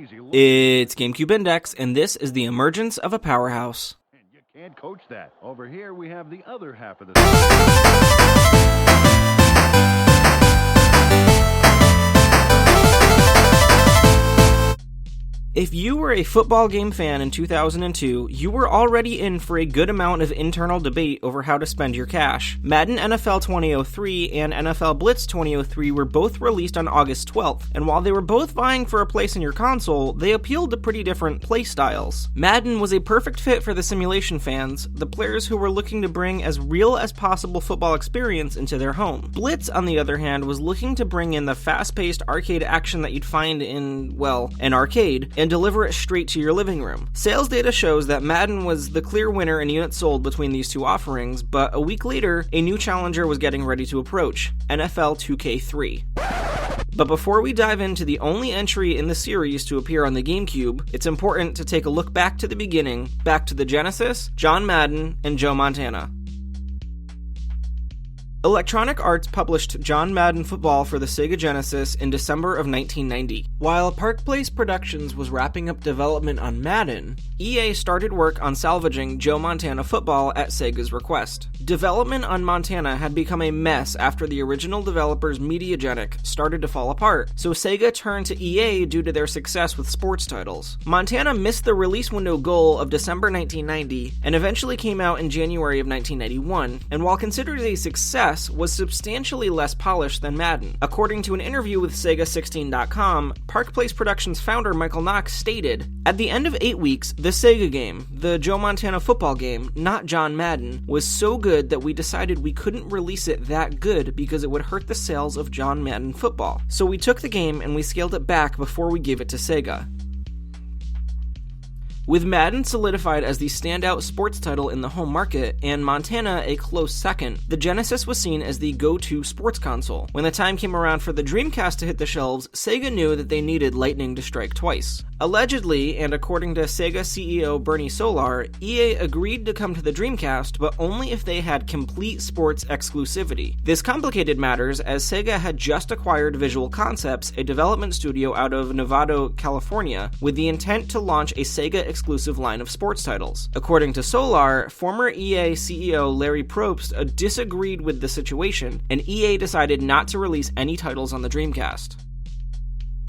It's GCNdex, and this is the emergence of a powerhouse. And you can't coach that. Over here we have the other half of the... If you were a football game fan in 2002, you were already in for a good amount of internal debate over how to spend your cash. Madden NFL 2003 and NFL Blitz 2003 were both released on August 12th, and while they were both vying for a place in your console, they appealed to pretty different play styles. Madden was a perfect fit for the simulation fans, the players who were looking to bring as real as possible football experience into their home. Blitz, on the other hand, was looking to bring in the fast-paced arcade action that you'd find in, well, an arcade, and deliver it straight to your living room. Sales data shows that Madden was the clear winner in units sold between these two offerings, but a week later, a new challenger was getting ready to approach, NFL 2K3. But before we dive into the only entry in the series to appear on the GameCube, it's important to take a look back to the beginning, back to the Genesis, John Madden, and Joe Montana. Electronic Arts published John Madden Football for the Sega Genesis in December of 1990. While Park Place Productions was wrapping up development on Madden, EA started work on salvaging Joe Montana Football at Sega's request. Development on Montana had become a mess after the original developer's Mediagenic started to fall apart, so Sega turned to EA due to their success with sports titles. Montana missed the release window goal of December 1990 and eventually came out in January of 1991, and while considered a success, was substantially less polished than Madden. According to an interview with Sega16.com, Park Place Productions founder Michael Knox stated, "At the end of 8 weeks, the Sega game, the Joe Montana football game, not John Madden, was so good that we decided we couldn't release it that good because it would hurt the sales of John Madden football. So we took the game and we scaled it back before we gave it to Sega." With Madden solidified as the standout sports title in the home market, and Montana a close second, the Genesis was seen as the go-to sports console. When the time came around for the Dreamcast to hit the shelves, Sega knew that they needed lightning to strike twice. Allegedly, and according to Sega CEO Bernie Solar, EA agreed to come to the Dreamcast, but only if they had complete sports exclusivity. This complicated matters as Sega had just acquired Visual Concepts, a development studio out of Novato, California, with the intent to launch a Sega exclusive line of sports titles. According to Solar, former EA CEO Larry Probst disagreed with the situation, and EA decided not to release any titles on the Dreamcast.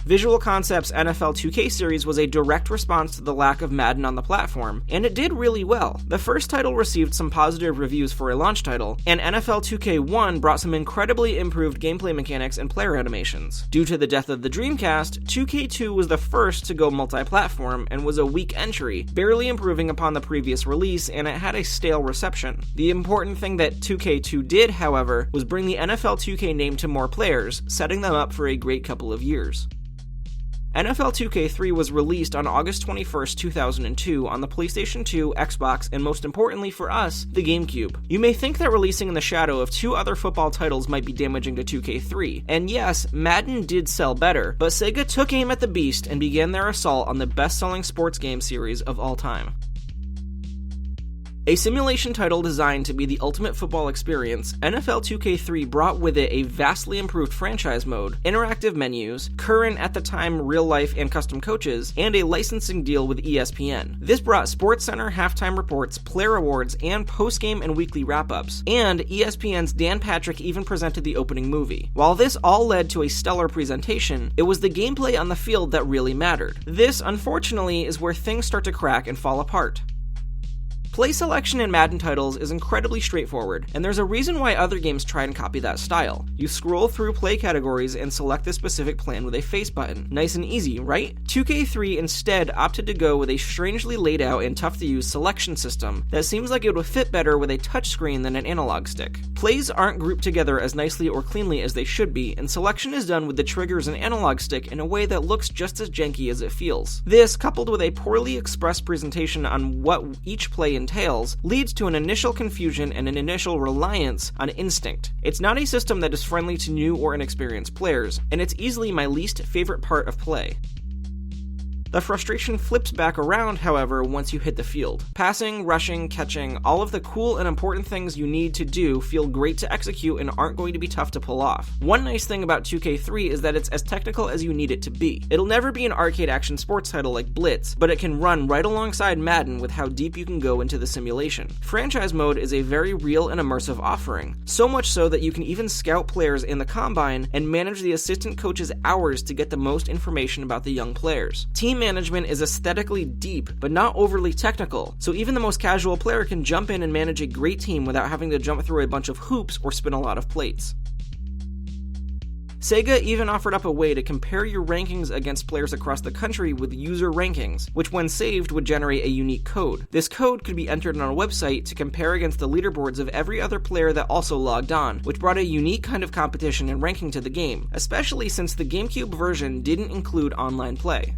Visual Concepts' NFL 2K series was a direct response to the lack of Madden on the platform, and it did really well. The first title received some positive reviews for a launch title, and NFL 2K1 brought some incredibly improved gameplay mechanics and player animations. Due to the death of the Dreamcast, 2K2 was the first to go multi-platform and was a weak entry, barely improving upon the previous release, and it had a stale reception. The important thing that 2K2 did, however, was bring the NFL 2K name to more players, setting them up for a great couple of years. NFL 2K3 was released on August 21st, 2002 on the PlayStation 2, Xbox, and most importantly for us, the GameCube. You may think that releasing in the shadow of two other football titles might be damaging to 2K3, and yes, Madden did sell better, but Sega took aim at the beast and began their assault on the best-selling sports game series of all time. A simulation title designed to be the ultimate football experience, NFL 2K3 brought with it a vastly improved franchise mode, interactive menus, current at the time real-life and custom coaches, and a licensing deal with ESPN. This brought SportsCenter halftime reports, player awards, and post-game and weekly wrap-ups, and ESPN's Dan Patrick even presented the opening movie. While this all led to a stellar presentation, it was the gameplay on the field that really mattered. This, unfortunately, is where things start to crack and fall apart. Play selection in Madden titles is incredibly straightforward, and there's a reason why other games try and copy that style. You scroll through play categories and select the specific plan with a face button. Nice and easy, right? 2K3 instead opted to go with a strangely laid out and tough to use selection system that seems like it would fit better with a touchscreen than an analog stick. Plays aren't grouped together as nicely or cleanly as they should be, and selection is done with the triggers and analog stick in a way that looks just as janky as it feels. This, coupled with a poorly expressed presentation on what each play entails, leads to an initial confusion and an initial reliance on instinct. It's not a system that is friendly to new or inexperienced players, and it's easily my least favorite part of play. The frustration flips back around, however, once you hit the field. Passing, rushing, catching, all of the cool and important things you need to do feel great to execute and aren't going to be tough to pull off. One nice thing about 2K3 is that it's as technical as you need it to be. It'll never be an arcade action sports title like Blitz, but it can run right alongside Madden with how deep you can go into the simulation. Franchise mode is a very real and immersive offering, so much so that you can even scout players in the combine and manage the assistant coach's hours to get the most information about the young players. Team management is aesthetically deep, but not overly technical, so even the most casual player can jump in and manage a great team without having to jump through a bunch of hoops or spin a lot of plates. Sega even offered up a way to compare your rankings against players across the country with user rankings, which when saved would generate a unique code. This code could be entered on a website to compare against the leaderboards of every other player that also logged on, which brought a unique kind of competition and ranking to the game, especially since the GameCube version didn't include online play.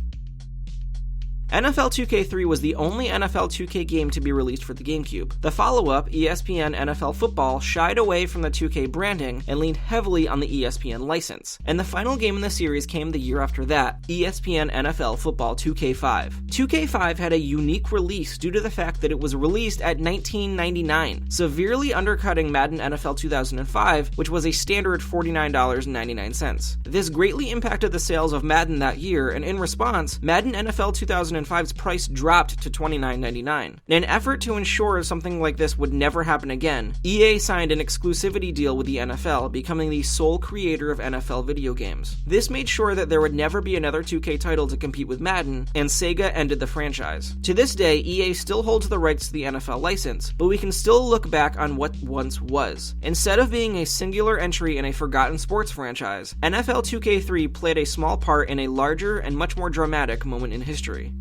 NFL 2K3 was the only NFL 2K game to be released for the GameCube. The follow-up, ESPN NFL Football, shied away from the 2K branding and leaned heavily on the ESPN license. And the final game in the series came the year after that, ESPN NFL Football 2K5. 2K5 had a unique release due to the fact that it was released at $19.99, severely undercutting Madden NFL 2005, which was a standard $49.99. This greatly impacted the sales of Madden that year, and in response, Madden NFL 2005's price dropped to $29.99. In an effort to ensure something like this would never happen again, EA signed an exclusivity deal with the NFL, becoming the sole creator of NFL video games. This made sure that there would never be another 2K title to compete with Madden, and Sega ended the franchise. To this day, EA still holds the rights to the NFL license, but we can still look back on what once was. Instead of being a singular entry in a forgotten sports franchise, NFL 2K3 played a small part in a larger and much more dramatic moment in history.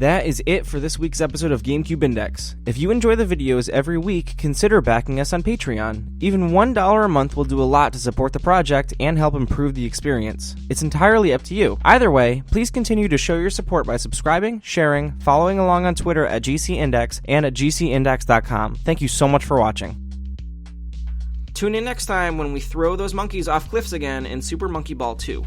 That is it for this week's episode of GameCubeNdex. If you enjoy the videos every week, consider backing us on Patreon. Even $1 a month will do a lot to support the project and help improve the experience. It's entirely up to you. Either way, please continue to show your support by subscribing, sharing, following along on Twitter at GCNdex and at GCNdex.com. Thank you so much for watching. Tune in next time when we throw those monkeys off cliffs again in Super Monkey Ball 2.